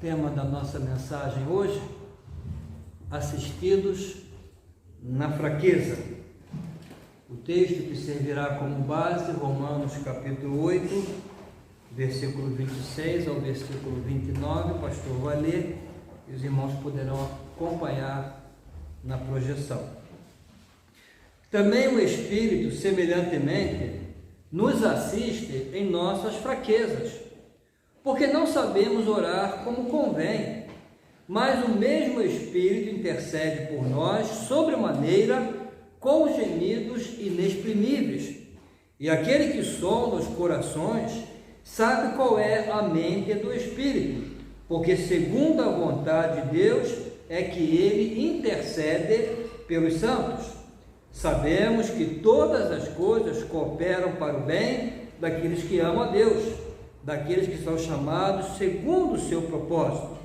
tema da nossa mensagem hoje, assistidos na fraqueza. O texto que servirá como base, Romanos capítulo 8, versículo 26 ao versículo 29, o pastor vai ler e os irmãos poderão acompanhar na projeção. Também o Espírito, semelhantemente, nos assiste em nossas fraquezas, porque não sabemos orar como convém, mas o mesmo Espírito intercede por nós sobremaneira com gemidos inexprimíveis. E aquele que sonda os corações sabe qual é a mente do Espírito, porque segundo a vontade de Deus é que ele intercede pelos santos. Sabemos que todas as coisas cooperam para o bem daqueles que amam a Deus, daqueles que são chamados segundo o seu propósito.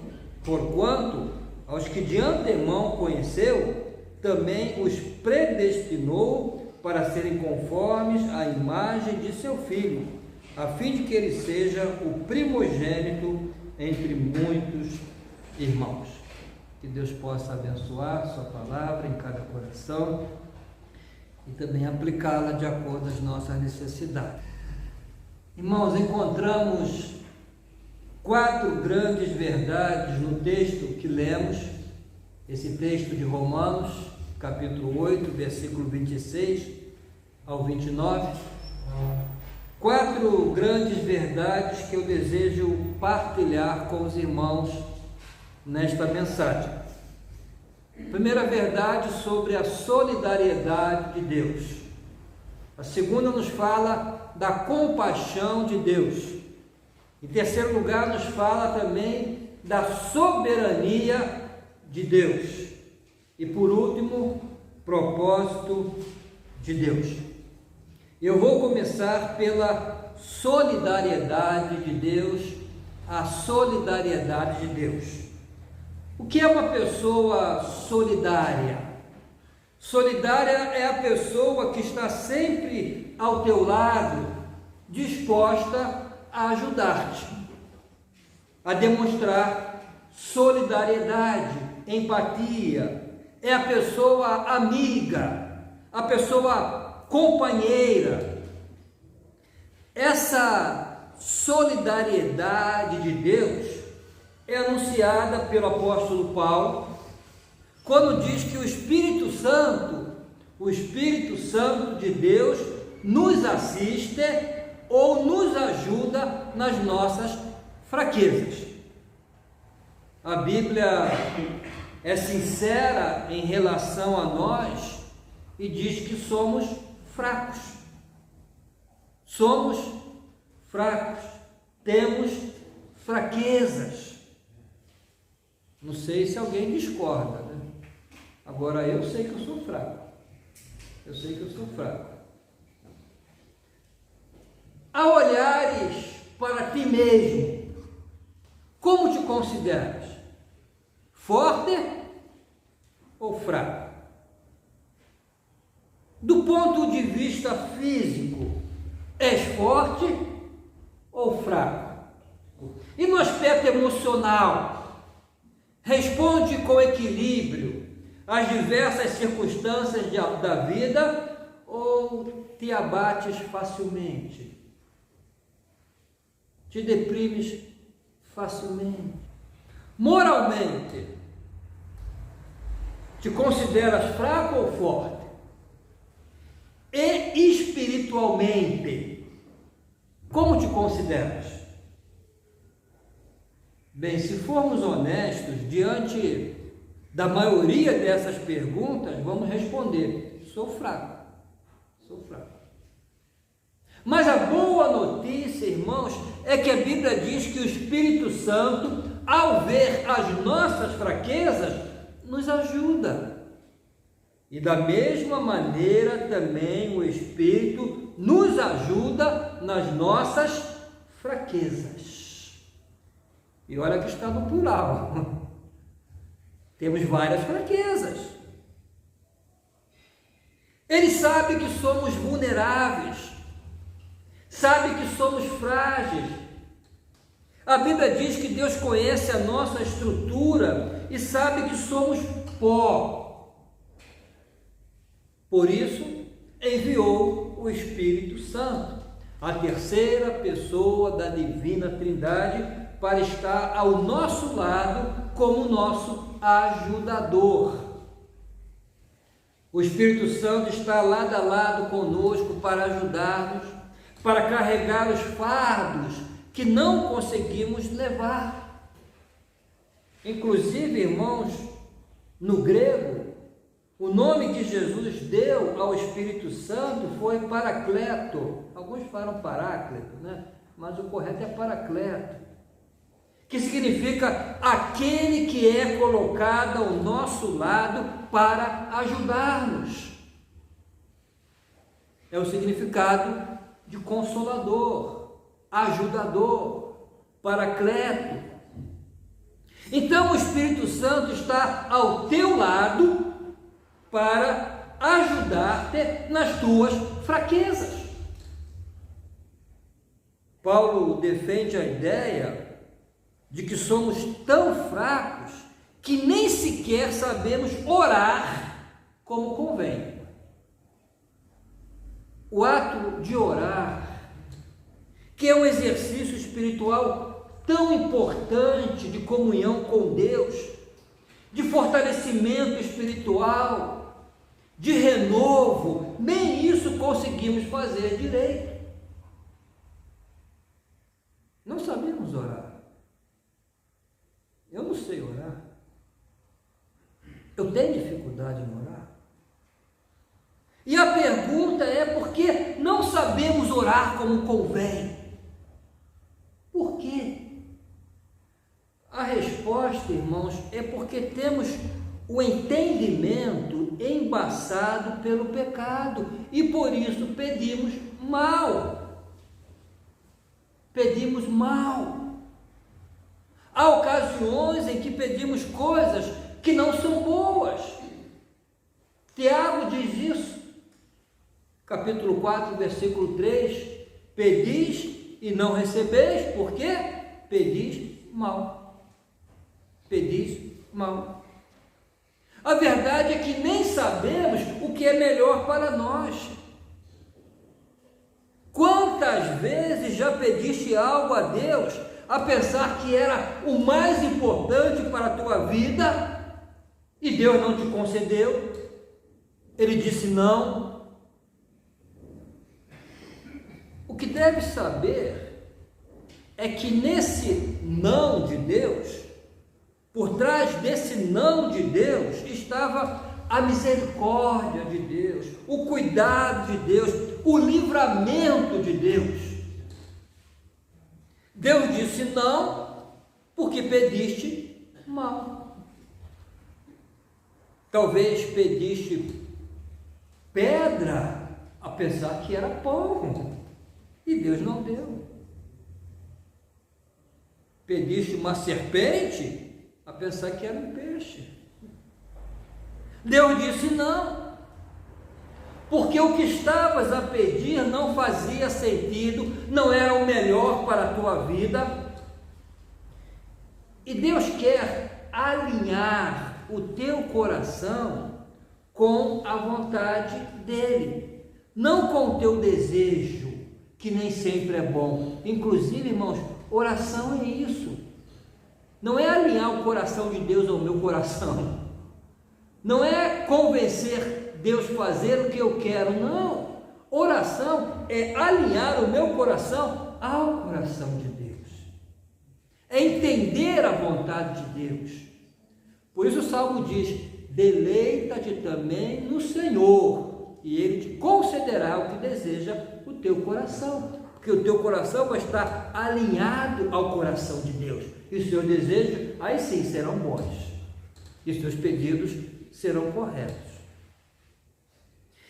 Porquanto, aos que de antemão conheceu, também os predestinou para serem conformes à imagem de seu Filho, a fim de que ele seja o primogênito entre muitos irmãos. Que Deus possa abençoar sua palavra em cada coração e também aplicá-la de acordo às nossas necessidades. Irmãos, encontramos 4 grandes verdades no texto que lemos, esse texto de Romanos, capítulo 8, versículo 26 ao 29. 4 grandes verdades que eu desejo partilhar com os irmãos nesta mensagem. Primeira verdade sobre a solidariedade de Deus. A segunda nos fala da compaixão de Deus. Em terceiro lugar, nos fala também da soberania de Deus. E por último, propósito de Deus. Eu vou começar pela solidariedade de Deus, a solidariedade de Deus. O que é uma pessoa solidária? Solidária é a pessoa que está sempre ao teu lado, disposta a ajudar-te, a demonstrar solidariedade, empatia. É a pessoa amiga, a pessoa companheira. Essa solidariedade de Deus é anunciada pelo apóstolo Paulo, quando diz que o Espírito Santo de Deus nos assiste ou nos ajuda nas nossas fraquezas. A Bíblia é sincera em relação a nós e diz que somos fracos. Somos fracos, temos fraquezas. Não sei se alguém discorda, né? Agora eu sei que eu sou fraco. Eu sei que eu sou fraco. Ao olhares para ti mesmo, como te consideras? Forte ou fraco? Do ponto de vista físico, és forte ou fraco? E no aspecto emocional, responde com equilíbrio às diversas circunstâncias da vida ou te abates facilmente? Te deprimes facilmente? Moralmente, te consideras fraco ou forte? E espiritualmente, como te consideras? Bem, se formos honestos, diante da maioria dessas perguntas, vamos responder: sou fraco, sou fraco. Mas a boa notícia, irmãos, é que a Bíblia diz que o Espírito Santo, ao ver as nossas fraquezas, nos ajuda. E da mesma maneira também o Espírito nos ajuda nas nossas fraquezas. E olha que está no plural. Temos várias fraquezas. Ele sabe que somos vulneráveis, sabe que somos frágeis. A Bíblia diz que Deus conhece a nossa estrutura e sabe que somos pó. Por isso, enviou o Espírito Santo, a terceira pessoa da Divina Trindade, para estar ao nosso lado como nosso ajudador. O Espírito Santo está lado a lado conosco para ajudar-nos, para carregar os fardos que não conseguimos levar. Inclusive, irmãos, no grego, o nome que Jesus deu ao Espírito Santo foi Paracleto. Alguns falam Paráclito, né? Mas o correto é Paracleto, que significa aquele que é colocado ao nosso lado para ajudar-nos. É o significado de consolador, ajudador, paracleto. Então o Espírito Santo está ao teu lado para ajudar-te nas tuas fraquezas. Paulo defende a ideia de que somos tão fracos que nem sequer sabemos orar como convém. O ato de orar, que é um exercício espiritual tão importante de comunhão com Deus, de fortalecimento espiritual, de renovo, nem isso conseguimos fazer direito. Não sabemos orar. Eu não sei orar. Eu tenho dificuldade em orar. E a pergunta é por que não sabemos orar como convém? Por quê? A resposta, irmãos, é porque temos o entendimento embaçado pelo pecado e por isso pedimos mal. Pedimos mal. Há ocasiões em que pedimos coisas que não são boas. Tiago diz isso, capítulo 4, versículo 3, pedis e não recebeis, por quê? Pedis mal. Pedis mal. A verdade é que nem sabemos o que é melhor para nós. Quantas vezes já pediste algo a Deus a pensar que era o mais importante para a tua vida e Deus não te concedeu? Ele disse não. O que deve saber é que nesse não de Deus, por trás desse não de Deus, estava a misericórdia de Deus, o cuidado de Deus, o livramento de Deus. Deus disse não, porque pediste mal. Talvez pediste pedra, a pensar que era pão, e Deus não deu. Pediste uma serpente, a pensar que era um peixe. Deus disse não, porque o que estavas a pedir não fazia sentido, não era o melhor para a tua vida. E Deus quer alinhar o teu coração com a vontade dele, não com o teu desejo, que nem sempre é bom. Inclusive, irmãos, oração é isso. Não é alinhar o coração de Deus ao meu coração. Não é convencer Deus a fazer o que eu quero, não. Oração é alinhar o meu coração ao coração de Deus. É entender a vontade de Deus. Por isso o Salmo diz: deleita-te também no Senhor, e Ele te concederá o que deseja o teu coração. Porque o teu coração vai estar alinhado ao coração de Deus. E os teus desejos, aí sim, serão bons. E os teus pedidos serão corretos.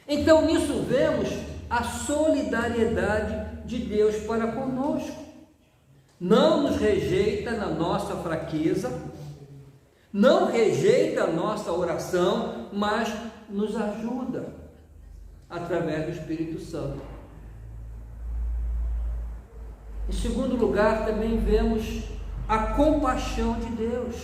Então, nisso vemos a solidariedade de Deus para conosco. Não nos rejeita na nossa fraqueza, não rejeita a nossa oração, mas nos ajuda através do Espírito Santo. Em segundo lugar, também vemos a compaixão de Deus.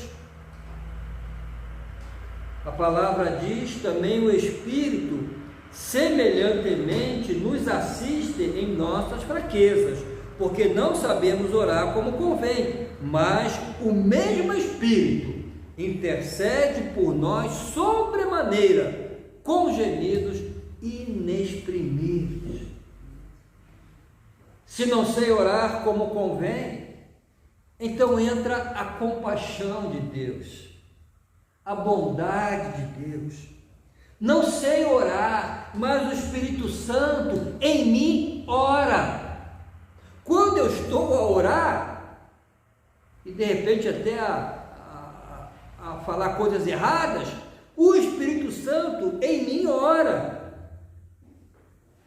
A palavra diz também: o Espírito semelhantemente nos assiste em nossas fraquezas, porque não sabemos orar como convém, mas o mesmo Espírito intercede por nós sobremaneira, com gemidos inexprimíveis. Se não sei orar como convém, então entra a compaixão de Deus, a bondade de Deus. Não sei orar, mas o Espírito Santo em mim ora. Quando eu estou a orar, e de repente até a falar coisas erradas, o Espírito Santo em mim ora.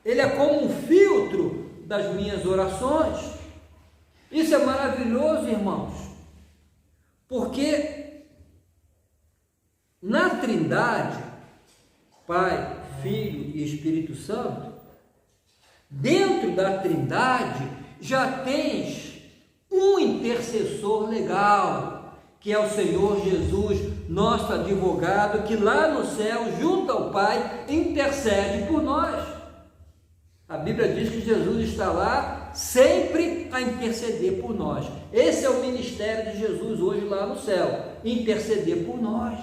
Ele é como um filtro das minhas orações. Isso é maravilhoso, irmãos, porque na Trindade, Pai, Filho e Espírito Santo, dentro da Trindade já tens um intercessor legal, que é o Senhor Jesus, nosso advogado, que lá no céu, junto ao Pai, intercede por nós. A Bíblia diz que Jesus está lá sempre a interceder por nós. Esse é o ministério de Jesus hoje lá no céu, interceder por nós.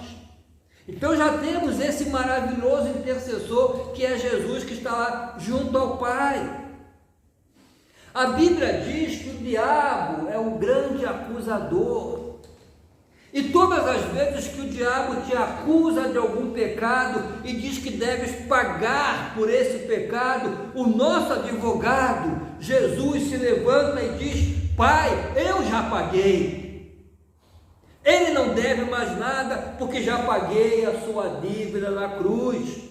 Então já temos esse maravilhoso intercessor que é Jesus, que está lá junto ao Pai. A Bíblia diz que o diabo é um grande acusador. E todas as vezes que o diabo te acusa de algum pecado e diz que deves pagar por esse pecado, o nosso advogado, Jesus, se levanta e diz: Pai, eu já paguei. Ele não deve mais nada, porque já paguei a sua dívida na cruz.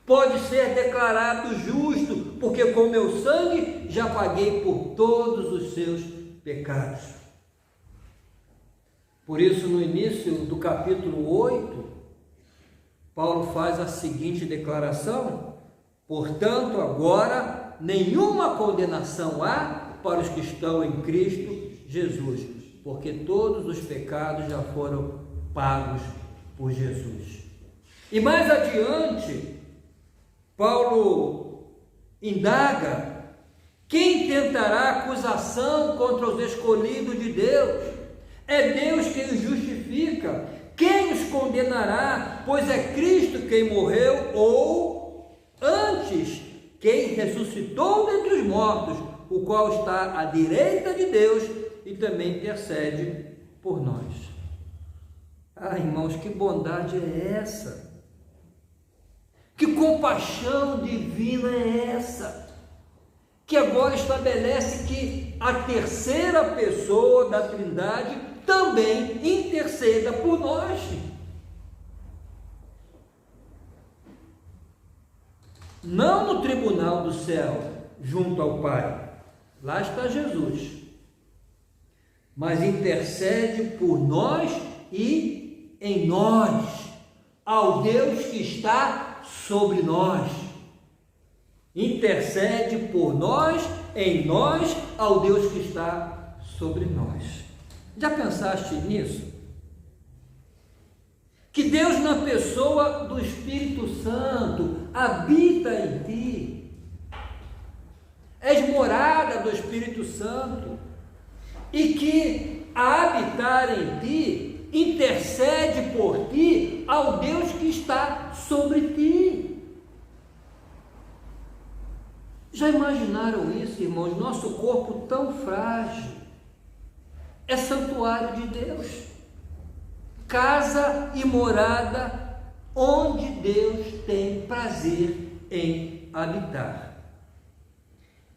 Pode ser declarado justo, porque com meu sangue já paguei por todos os seus pecados. Por isso, no início do capítulo 8, Paulo faz a seguinte declaração: portanto, agora nenhuma condenação há para os que estão em Cristo Jesus, porque todos os pecados já foram pagos por Jesus. E mais adiante, Paulo indaga: quem tentará acusação contra os escolhidos de Deus? É Deus quem os justifica. Quem os condenará? Pois é Cristo quem morreu, ou antes, quem ressuscitou dentre os mortos, o qual está à direita de Deus e também intercede por nós. Ah, irmãos, que bondade é essa? Que compaixão divina é essa? Que agora estabelece que a terceira pessoa da Trindade também interceda por nós. Não no tribunal do céu, junto ao Pai, lá está Jesus, mas intercede por nós e em nós, ao Deus que está sobre nós. Intercede por nós, em nós, ao Deus que está sobre nós. Já pensaste nisso? Que Deus, na pessoa do Espírito Santo, habita em ti. És morada do Espírito Santo. E que, a habitar em ti, intercede por ti ao Deus que está sobre ti. Já imaginaram isso, irmãos? Nosso corpo tão frágil é santuário de Deus, casa e morada onde Deus tem prazer em habitar.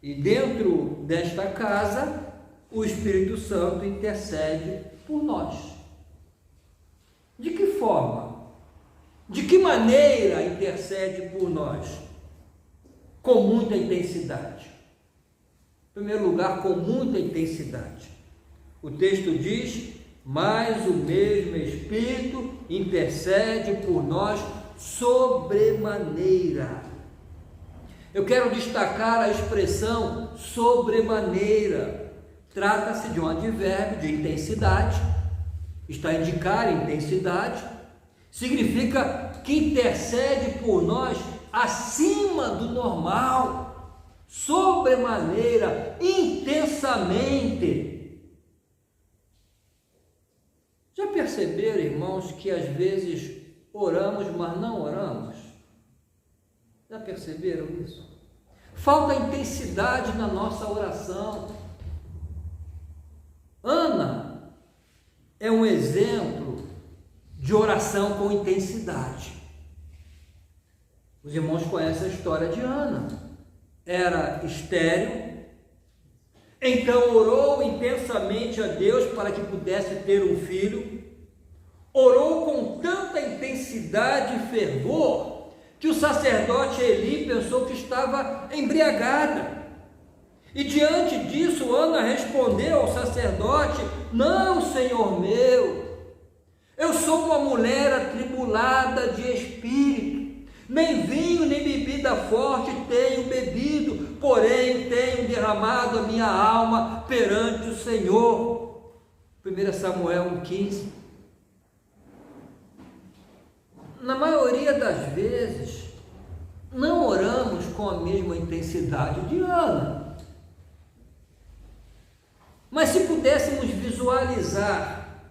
E dentro desta casa, o Espírito Santo intercede por nós. De que forma? De que maneira intercede por nós? Com muita intensidade. Em primeiro lugar, com muita intensidade. O texto diz: mas o mesmo Espírito intercede por nós sobremaneira. Eu quero destacar a expressão sobremaneira. Trata-se de um advérbio de intensidade, está a indicar intensidade, significa que intercede por nós acima do normal, sobremaneira, intensamente. Já perceberam, irmãos, que às vezes oramos, mas não oramos? Já perceberam isso? Falta intensidade na nossa oração. Ana é um exemplo de oração com intensidade. Os irmãos conhecem a história de Ana. Era estéril, então orou intensamente a Deus para que pudesse ter um filho. Orou com tanta intensidade e fervor que o sacerdote Eli pensou que estava embriagada. E diante disso, Ana respondeu ao sacerdote: não, Senhor meu, eu sou uma mulher atribulada de espírito, nem vinho nem bebida forte tenho bebido, porém tenho derramado a minha alma perante o Senhor. 1 Samuel 1,15. Na maioria das vezes, não oramos com a mesma intensidade de Ana. Mas se pudéssemos visualizar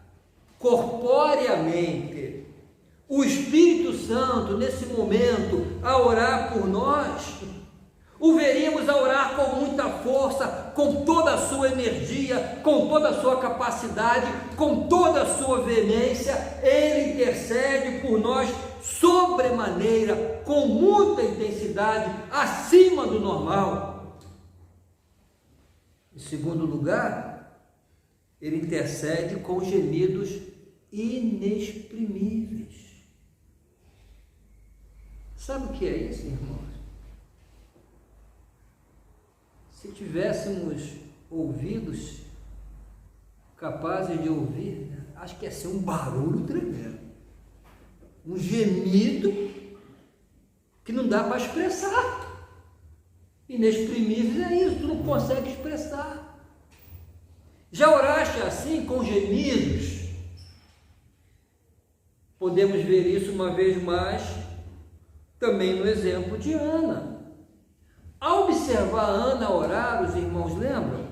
corporeamente o Espírito Santo nesse momento a orar por nós, o veríamos a orar com muita força, com toda a sua energia, com toda a sua capacidade, com toda a sua veemência. Ele intercede por nós sobremaneira, com muita intensidade, acima do normal. Em segundo lugar, ele intercede com gemidos inexprimíveis. Sabe o que é isso, irmãos? Se tivéssemos ouvidos capazes de ouvir, acho que ia ser um barulho tremendo, um gemido que não dá para expressar. Inexprimível é isso, tu não consegue expressar. Já oraste assim, com gemidos? Podemos ver isso uma vez mais também no exemplo de Ana. Ao observar Ana orar, os irmãos lembram?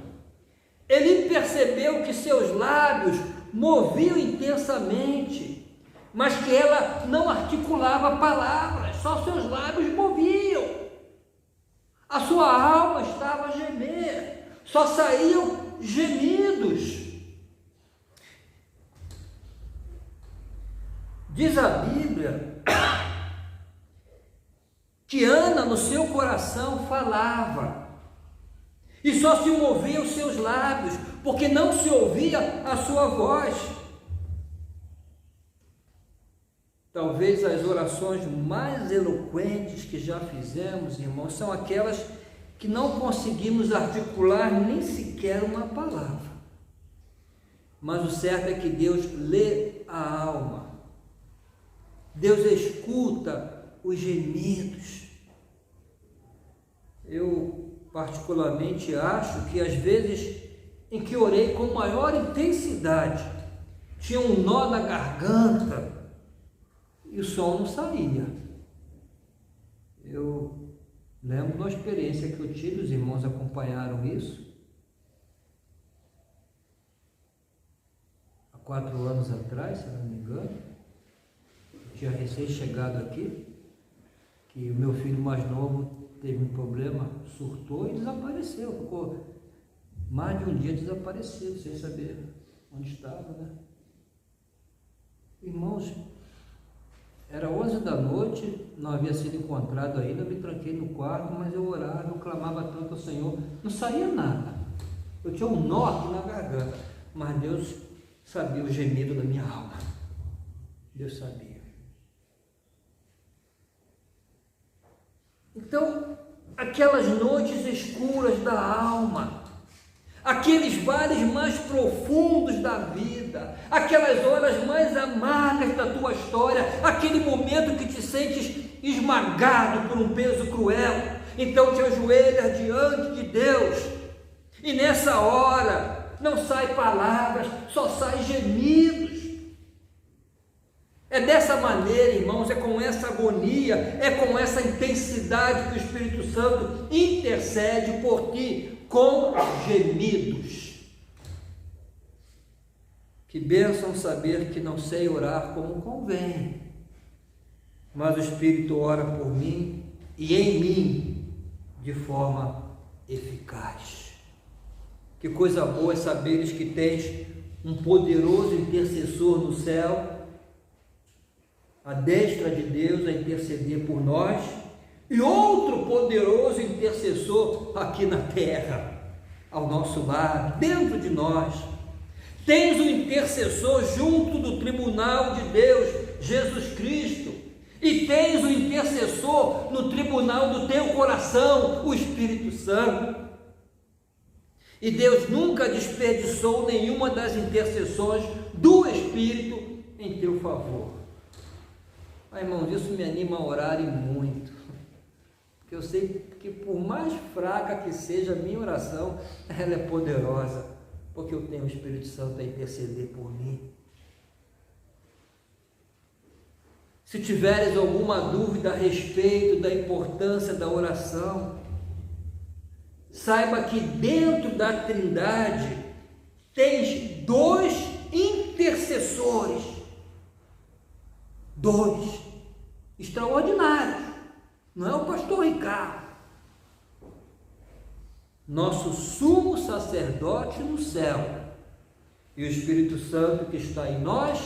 Ele percebeu que seus lábios moviam intensamente, mas que ela não articulava palavras, só seus lábios moviam. A sua alma estava a gemer, só saíam gemidos. Diz a Bíblia que Ana no seu coração falava, e só se moviam os seus lábios, porque não se ouvia a sua voz. Talvez as orações mais eloquentes que já fizemos, irmãos, são aquelas que não conseguimos articular nem sequer uma palavra. Mas o certo é que Deus lê a alma, Deus escuta os gemidos. Eu particularmente acho que às vezes em que orei com maior intensidade, tinha um nó na garganta e o som não saía. Eu lembro de uma experiência que eu tive, os irmãos acompanharam isso, há 4 anos atrás, se não me engano. Eu tinha recém-chegado aqui, que o meu filho mais novo teve um problema, surtou e desapareceu, ficou mais de um dia desaparecido, sem saber onde estava, né? Irmãos, era 11 da noite, não havia sido encontrado ainda, eu me tranquei no quarto, mas eu orava, eu clamava tanto ao Senhor, não saía nada, eu tinha um nó aqui na garganta, mas Deus sabia o gemido da minha alma, Deus sabia. Então, aquelas noites escuras da alma, aqueles vales mais profundos da vida, aquelas horas mais amargas da tua história, aquele momento que te sentes esmagado por um peso cruel, então te ajoelhas diante de Deus, e nessa hora não sai palavras, só sai gemidos. É dessa maneira, irmãos, é com essa agonia, é com essa intensidade que o Espírito Santo intercede por ti, com gemidos. Que bênção saber que não sei orar como convém, mas o Espírito ora por mim e em mim de forma eficaz. Que coisa boa é saberes que tens um poderoso intercessor no céu, à destra de Deus a interceder por nós, e outro poderoso intercessor aqui na terra, ao nosso lado, dentro de nós. Tens um intercessor junto do tribunal de Deus, Jesus Cristo, e tens um intercessor no tribunal do teu coração, o Espírito Santo. E Deus nunca desperdiçou nenhuma das intercessões do Espírito em teu favor. Ah, irmãos, isso me anima a orar e muito, porque eu sei que por mais fraca que seja a minha oração, ela é poderosa, porque eu tenho o Espírito Santo a interceder por mim. Se tiveres alguma dúvida a respeito da importância da oração, saiba que dentro da Trindade tens dois intercessores, dois extraordinários, não é o pastor Ricardo, nosso sumo sacerdote no céu, e o Espírito Santo que está em nós,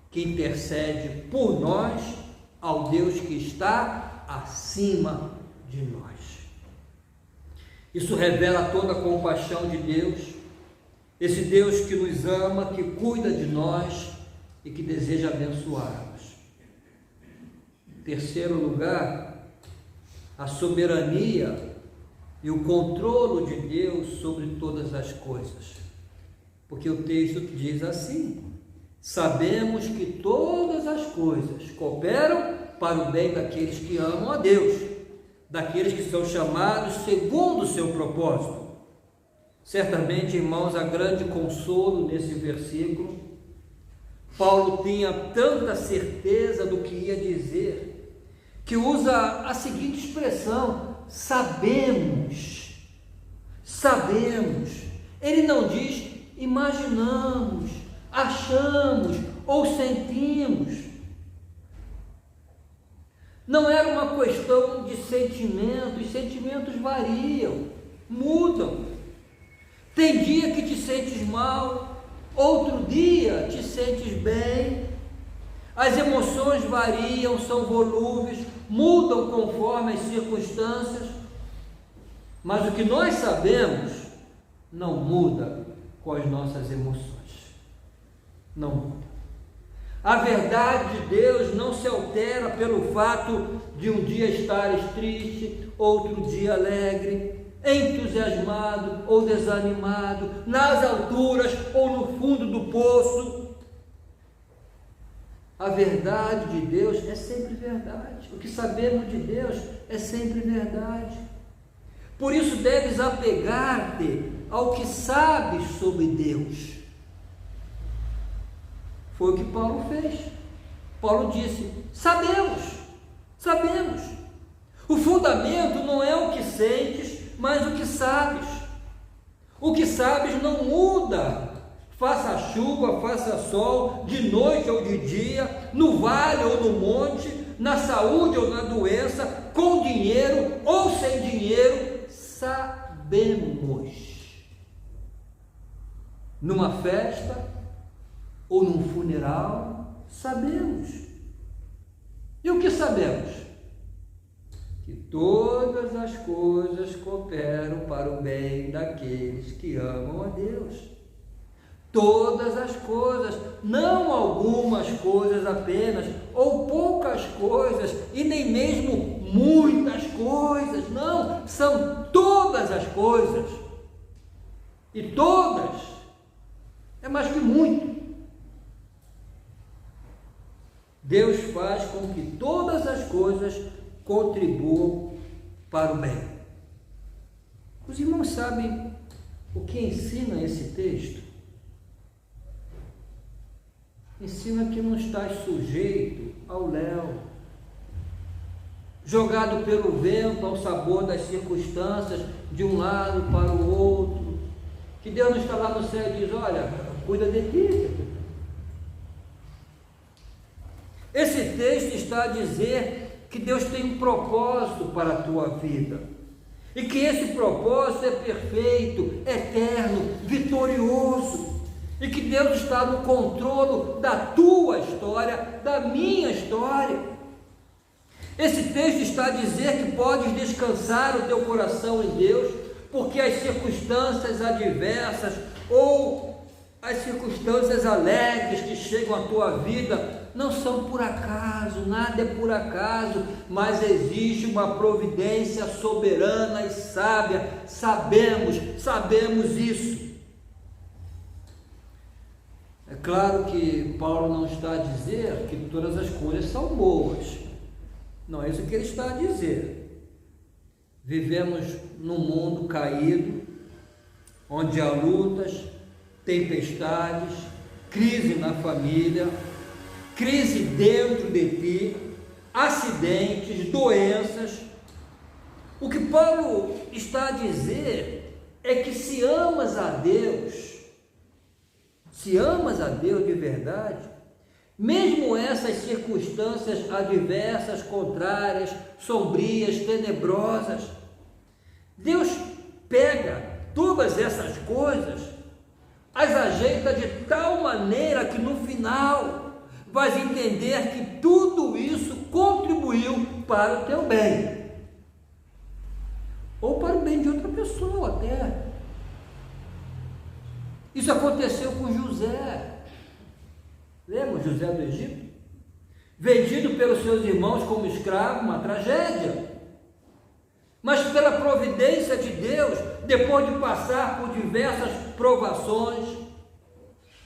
que intercede por nós ao Deus que está acima de nós. Isso revela toda a compaixão de Deus, esse Deus que nos ama, que cuida de nós e que deseja abençoar-nos. Em terceiro lugar, a soberania e o controle de Deus sobre todas as coisas, porque o texto diz assim: sabemos que todas as coisas cooperam para o bem daqueles que amam a Deus, daqueles que são chamados segundo o seu propósito. Certamente, irmãos, há grande consolo nesse versículo. Paulo tinha tanta certeza do que ia dizer, que usa a seguinte expressão: sabemos, sabemos. Ele não diz imaginamos, achamos ou sentimos. Não era uma questão de sentimento, os sentimentos variam, mudam. Tem dia que te sentes mal, outro dia te sentes bem. As emoções variam, são volúveis, mudam conforme as circunstâncias. Mas o que nós sabemos não muda com as nossas emoções. Não muda. A verdade de Deus não se altera pelo fato de um dia estares triste, outro dia alegre, entusiasmado ou desanimado, nas alturas ou no fundo do poço. A verdade de Deus é sempre verdade. O que sabemos de Deus é sempre verdade. Por isso deves apegar-te ao que sabes sobre Deus. Foi o que Paulo fez. Paulo disse: sabemos, sabemos. O fundamento não é o que sentes, mas o que sabes. O que sabes não muda, faça chuva, faça sol, de noite ou de dia, no vale ou no monte, na saúde ou na doença, com dinheiro ou sem dinheiro, sabemos. Numa festa ou num funeral, sabemos. E o que sabemos? Que todas as coisas cooperam para o bem daqueles que amam a Deus. Todas as coisas, não algumas coisas apenas, ou poucas coisas, e nem mesmo muitas coisas, não, são todas as coisas. E todas é mais que muito. Deus faz com que todas as coisas contribuam para o bem. Os irmãos sabem o que ensina esse texto? Ensina que não estás sujeito ao léu, jogado pelo vento ao sabor das circunstâncias, de um lado para o outro, que Deus não está lá no céu e diz: olha, cuida de ti. Esse texto está a dizer que Deus tem um propósito para a tua vida, e que esse propósito é perfeito, eterno, vitorioso, e que Deus está no controle da tua história, da minha história. Esse texto está a dizer que podes descansar o teu coração em Deus, porque as circunstâncias adversas ou as circunstâncias alegres que chegam à tua vida não são por acaso, nada é por acaso, mas existe uma providência soberana e sábia, sabemos isso. É claro que Paulo não está a dizer que todas as coisas são boas, não é isso que ele está a dizer. Vivemos num mundo caído, onde há lutas, tempestades, crise na família, crise dentro de ti, acidentes, doenças. O que Paulo está a dizer é que se amas a Deus de verdade, mesmo essas circunstâncias adversas, contrárias, sombrias, tenebrosas, Deus pega todas essas coisas, as ajeita de tal maneira que no final vais entender que tudo isso contribuiu para o teu bem, ou para o bem de outra pessoa até. Isso aconteceu com José. Lembra José do Egito? Vendido pelos seus irmãos como escravo, uma tragédia. Mas pela providência de Deus, depois de passar por diversas provações,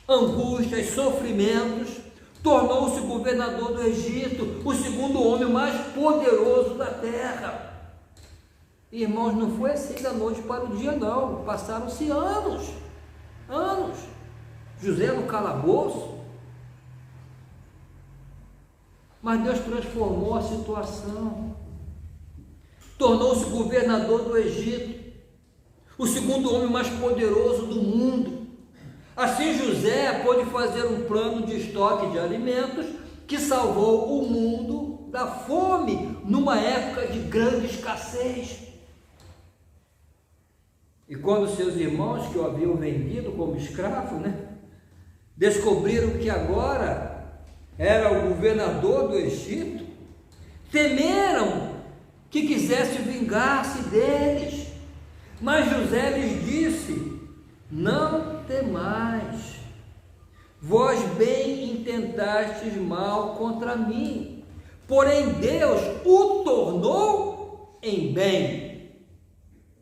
angústias, sofrimentos, tornou-se governador do Egito, o segundo homem mais poderoso da terra. Irmãos, não foi assim da noite para o dia, não. Passaram-se anos. José no calabouço. Mas Deus transformou a situação. Tornou-se governador do Egito, o segundo homem mais poderoso do mundo. Assim José pôde fazer um plano de estoque de alimentos que salvou o mundo da fome numa época de grande escassez. E quando seus irmãos, que o haviam vendido como escravo, descobriram que agora era o governador do Egito, temeram que quisesse vingar-se deles. Mas José lhes disse: não temais, vós bem intentastes mal contra mim, porém Deus o tornou em bem,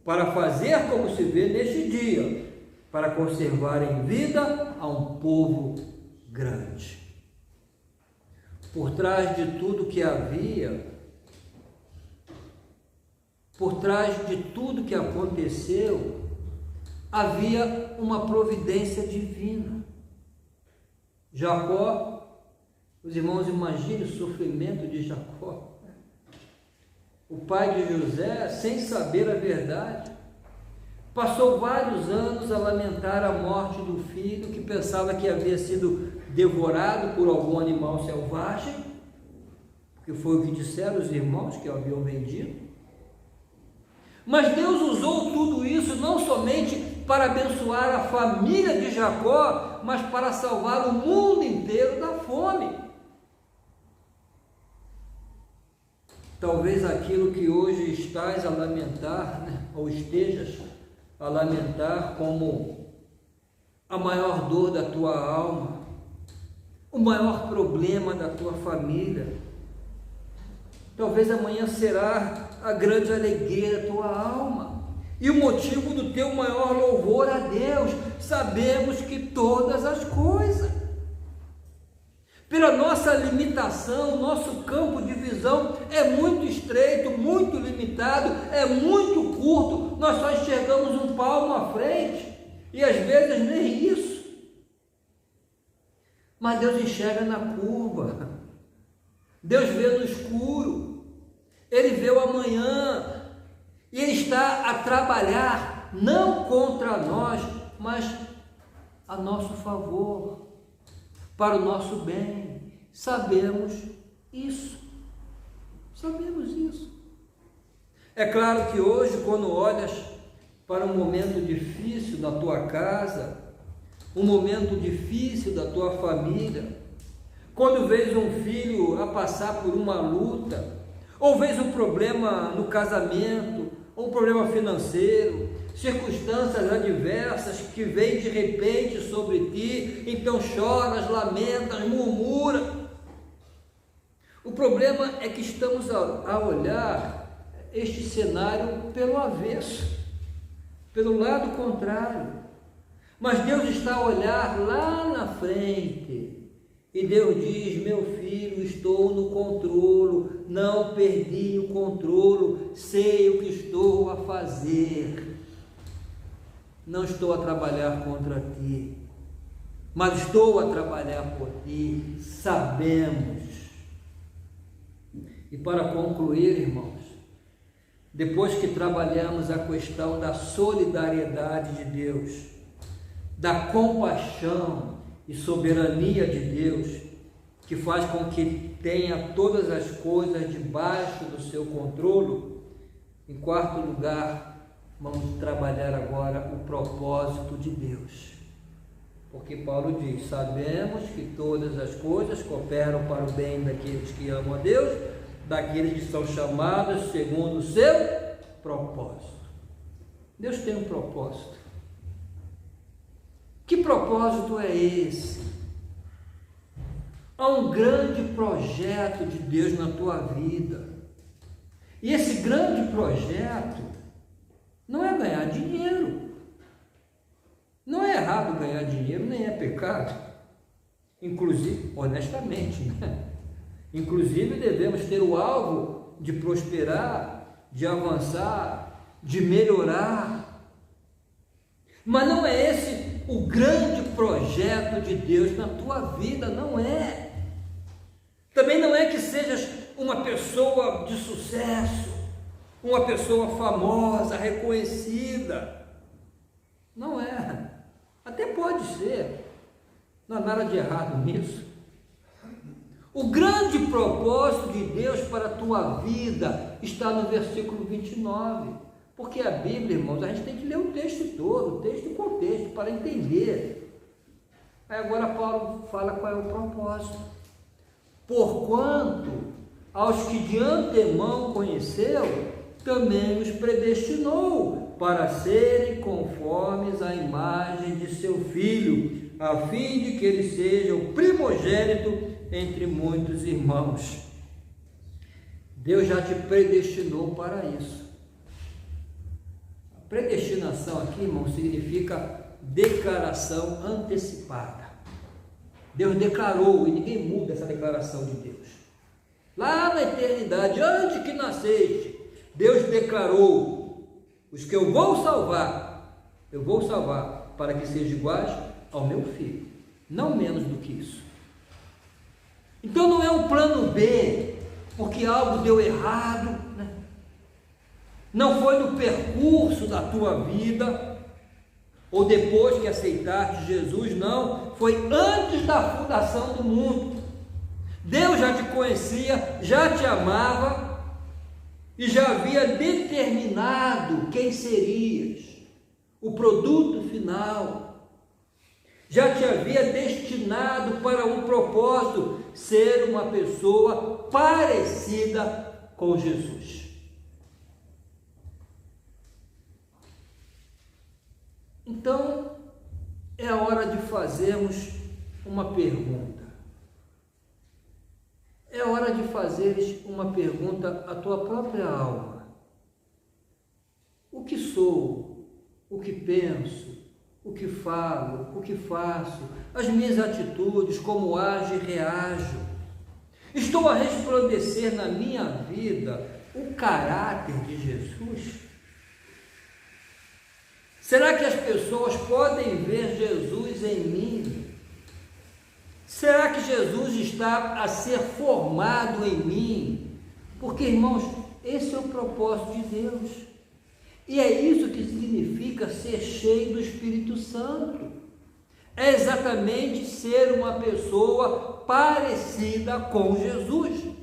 para fazer como se vê neste dia, para conservar em vida a um povo grande. Por trás de tudo que havia, por trás de tudo que aconteceu, havia uma providência divina. Jacó, os irmãos imaginem o sofrimento de Jacó. O pai de José, sem saber a verdade, passou vários anos a lamentar a morte do filho, que pensava que havia sido devorado por algum animal selvagem, porque foi o que disseram os irmãos que o haviam vendido. Mas Deus usou tudo isso não somente para abençoar a família de Jacó, mas para salvar o mundo inteiro da fome. Talvez aquilo que hoje estás a lamentar, ou estejas a lamentar como a maior dor da tua alma, o maior problema da tua família, talvez amanhã será a grande alegria da tua alma, e o motivo do teu maior louvor a Deus. Sabemos que todas as coisas, Pela nossa limitação, nosso campo de visão é muito estreito, muito limitado, é muito curto, nós só enxergamos um palmo à frente, e às vezes nem isso. Mas Deus enxerga na curva, Deus vê no escuro, Ele vê o amanhã, e Ele está a trabalhar, não contra nós, mas a nosso favor, para o nosso bem. Sabemos isso. Sabemos isso. É claro que hoje, quando olhas para um momento difícil da tua casa, um momento difícil da tua família, quando vês um filho a passar por uma luta, ou vês um problema no casamento, ou um problema financeiro, circunstâncias adversas que vêm de repente sobre ti, então choras, lamentas, murmura. O problema é que estamos a olhar este cenário pelo avesso, pelo lado contrário. Mas Deus está a olhar lá na frente, e Deus diz: meu filho, estou no controle, não perdi o controle, sei o que estou a fazer. Não estou a trabalhar contra ti, mas estou a trabalhar por ti, sabemos. E para concluir, irmãos, depois que trabalhamos a questão da solidariedade de Deus, da compaixão e soberania de Deus, que faz com que tenha todas as coisas debaixo do seu controle, em quarto lugar, vamos trabalhar agora o propósito de Deus. Porque Paulo diz: sabemos que todas as coisas cooperam para o bem daqueles que amam a Deus, daqueles que são chamados segundo o seu propósito. Deus tem um propósito. Que propósito é esse? Há um grande projeto de Deus na tua vida. E esse grande projeto não é ganhar dinheiro. Não é errado ganhar dinheiro, nem é pecado. Inclusive, honestamente, né? Inclusive devemos ter o alvo de prosperar, de avançar, de melhorar. Mas não é esse o grande projeto de Deus na tua vida, não é. Também não é que sejas uma pessoa de sucesso, uma pessoa famosa, reconhecida. Não é. Até pode ser. Não há nada de errado nisso. O grande propósito de Deus para a tua vida está no versículo 29. Porque a Bíblia, irmãos, a gente tem que ler o texto todo, o texto e o contexto, para entender. Aí agora Paulo fala qual é o propósito. Porquanto aos que de antemão conheceu, também os predestinou para serem conformes à imagem de seu Filho, a fim de que ele seja o primogênito entre muitos irmãos. Deus já te predestinou para isso. A predestinação aqui, irmão, significa declaração antecipada. Deus declarou, e ninguém muda essa declaração de Deus. Lá na eternidade, antes que nasceste, Deus declarou: os que eu vou salvar para que sejam iguais ao meu Filho, não menos do que isso. Então não é um plano B, porque algo deu errado, né? Não foi no percurso da tua vida, ou depois que aceitaste Jesus, não, foi antes da fundação do mundo. Deus já te conhecia, já te amava, e já havia determinado quem serias, o produto final. Já te havia destinado para um propósito, ser uma pessoa parecida com Jesus. Então, é a hora de fazermos uma pergunta. É hora de fazeres uma pergunta à tua própria alma. O que sou? O que penso? o que falo, o que faço, as minhas atitudes, como ajo e reajo. Estou a resplandecer na minha vida o caráter de Jesus? Será que as pessoas podem ver Jesus em mim? Será que Jesus está a ser formado em mim? Porque, irmãos, esse é o propósito de Deus. E é isso que significa ser cheio do Espírito Santo. É exatamente ser uma pessoa parecida com Jesus.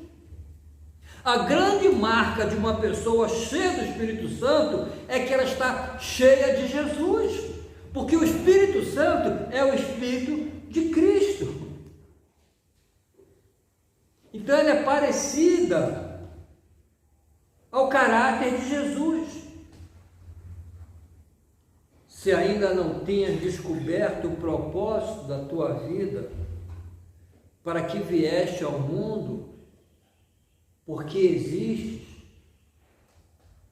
A grande marca de uma pessoa cheia do Espírito Santo é que ela está cheia de Jesus, porque o Espírito Santo é o Espírito de Cristo. Então ela é parecida ao caráter de Jesus. Se ainda não tenhas descoberto o propósito da tua vida, para que vieste ao mundo, porque existes,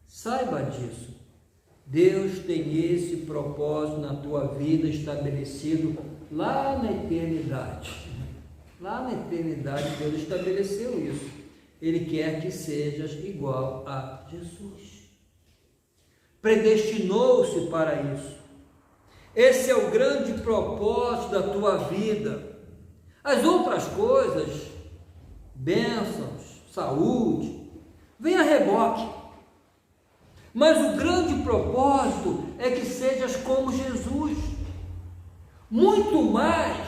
saiba disso. Deus tem esse propósito na tua vida estabelecido lá na eternidade. Lá na eternidade Deus estabeleceu isso. Ele quer que sejas igual a Jesus. Predestinou-se para isso. Esse é o grande propósito da tua vida. As outras coisas, bênçãos, saúde, vem a reboque. Mas o grande propósito é que sejas como Jesus. Muito mais,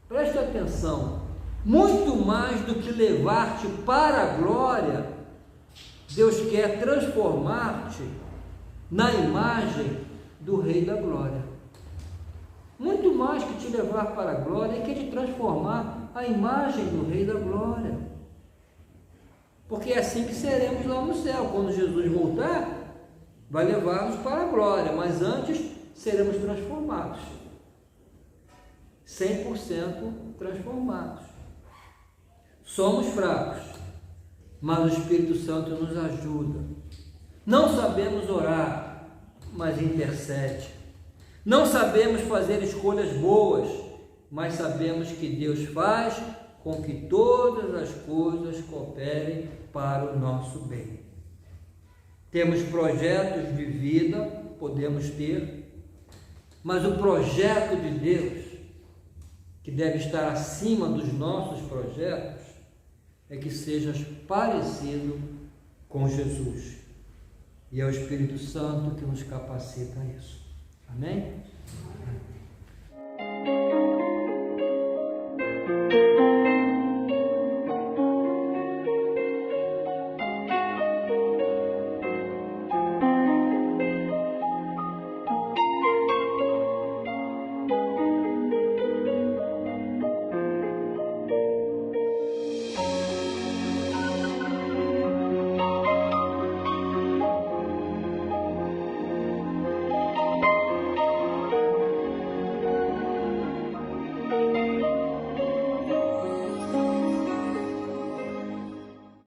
preste atenção, muito mais do que levar-te para a glória, Deus quer transformar-te na imagem do Rei da Glória. Muito mais que te levar para a glória, Ele quer te transformar a imagem do Rei da Glória. Porque é assim que seremos lá no céu. Quando Jesus voltar, vai levar-nos para a glória, mas antes seremos transformados. 100% transformados. Somos fracos, mas o Espírito Santo nos ajuda. Não sabemos orar, mas intercede. Não sabemos fazer escolhas boas, mas sabemos que Deus faz com que todas as coisas cooperem para o nosso bem. Temos projetos de vida, podemos ter, mas o projeto de Deus, que deve estar acima dos nossos projetos, é que sejas parecido com Jesus. E é o Espírito Santo que nos capacita a isso. Amém?